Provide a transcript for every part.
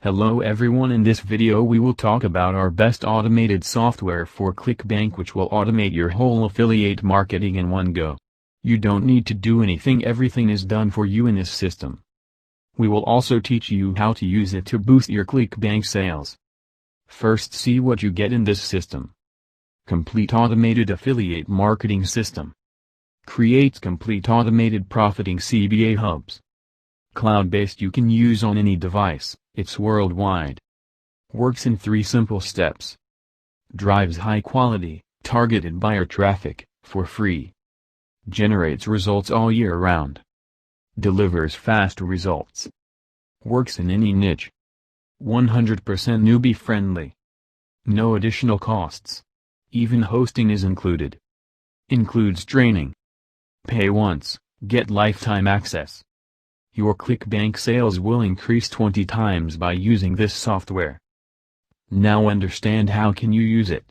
Hello everyone, in this video we will talk about our best automated software for ClickBank, which will automate your whole affiliate marketing in one go. You don't need to do anything, everything is done for you in this system. We will also teach you how to use it to boost your ClickBank sales. First, see what you get in this system. Complete automated affiliate marketing system. Creates complete automated profiting CBA hubs. Cloud-based, you can use on any device, it's worldwide. Works in 3 simple steps. Drives high quality, targeted buyer traffic, for free. Generates results all year round. Delivers fast results. Works in any niche. 100% newbie friendly. No additional costs. Even hosting is included. Includes training. Pay once, get lifetime access. Your ClickBank sales will increase 20 times by using this software. Now understand how can you use it.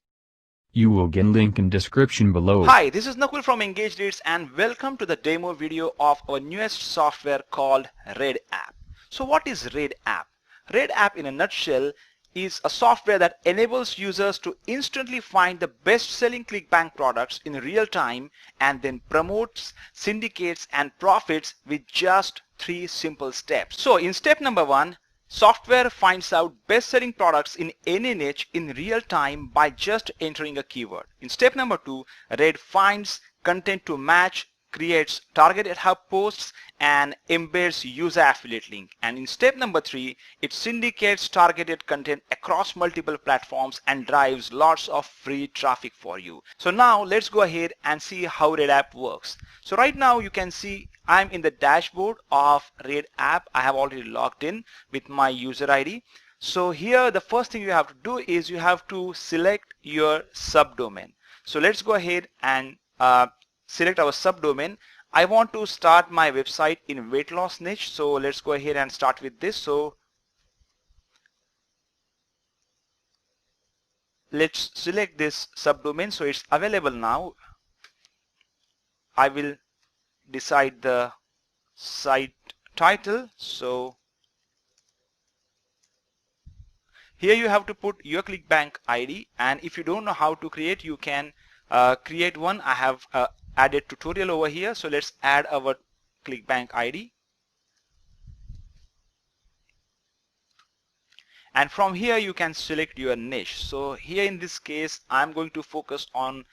You will get link in description below. Hi, this is Nakul from Engage Leads and welcome to the demo video of our newest software called Raiid app. So what is Raiid app? Raiid app in a nutshell is a software that enables users to instantly find the best-selling ClickBank products in real time and then promotes, syndicates and profits with just 3 simple steps. So in step number 1, software finds out best-selling products in any niche in real time by just entering a keyword. In step number 2, Raiid finds content to match, creates targeted hub posts and embeds user affiliate link. And in step number 3, it syndicates targeted content across multiple platforms and drives lots of free traffic for you. So now let's go ahead and see how Raiid app works. So right now you can see I'm in the dashboard of Raiid app. I have already logged in with my user ID. So here the first thing you have to do is you have to select your subdomain. So let's go ahead and select our subdomain. I want to start my website in weight loss niche, so let's go ahead and start with this. So let's select this subdomain, so it's available now. I will decide the site title. So here you have to put your ClickBank ID, and if you don't know how to create, you can create one. I have added tutorial over here. So let's add our ClickBank ID. And from here you can select your niche. So here in this case I'm going to focus on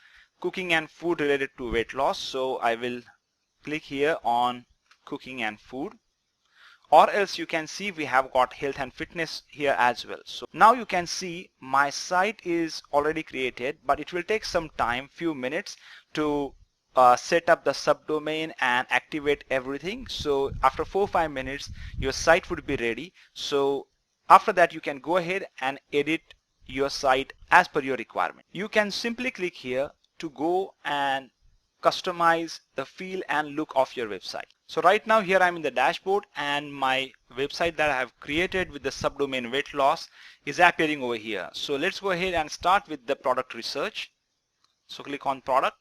cooking and food related to weight loss. So I will click here on cooking and food. Or else you can see we have got health and fitness here as well. So now you can see my site is already created, but it will take some time, few minutes to set up the subdomain and activate everything. So after 4-5 minutes your site would be ready. So after that you can go ahead and edit your site as per your requirement. You can simply click here to go and customize the feel and look of your website. So right now here I'm in the dashboard and my website that I have created with the subdomain weight loss is appearing over here. So let's go ahead and start with the product research. So click on product.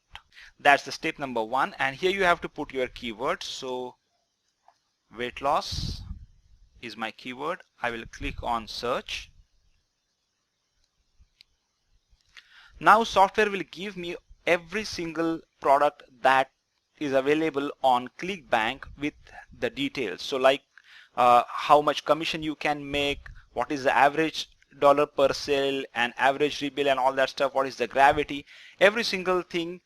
That's the step number 1, and here you have to put your keywords. So weight loss is my keyword. I will click on search. Now software will give me every single product that is available on ClickBank with the details. So like how much commission you can make, what is the average dollar per sale and average rebill and all that stuff, what is the gravity, every single thing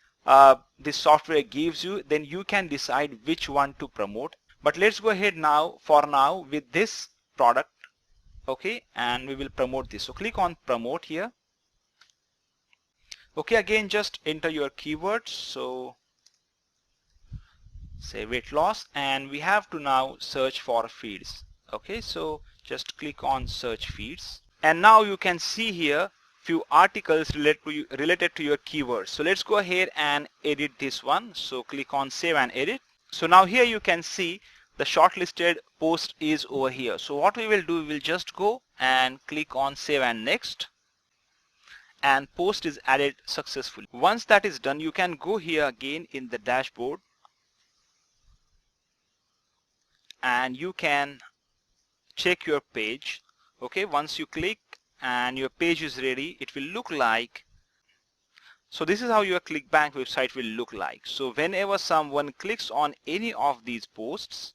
this software gives you. Then you can decide which one to promote. But let's go ahead now for now with this product, okay, and we will promote this. So click on promote here. Okay, again just enter your keywords. So say weight loss, and we have to now search for feeds. Okay, so just click on search feeds, and now you can see here few articles related to your keywords. So let's go ahead and edit this one. So click on save and edit. So now here you can see the shortlisted post is over here. So what we will do, we will just go and click on save and next, and post is added successfully. Once that is done, you can go here again in the dashboard and you can check your page. Okay, once you click and your page is ready, it will look like, so this is how your ClickBank website will look like. So whenever someone clicks on any of these posts,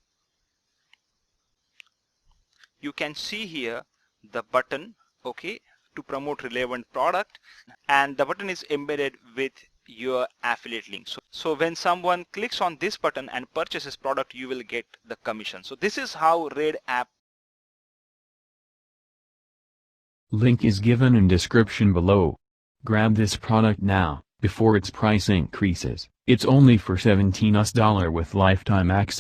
you can see here the button, okay, to promote relevant product, and the button is embedded with your affiliate link. So when someone clicks on this button and purchases product, you will get the commission. So this is how Raiid app. Link is given in description below. Grab this product now, before its price increases. It's only for $17 with lifetime access.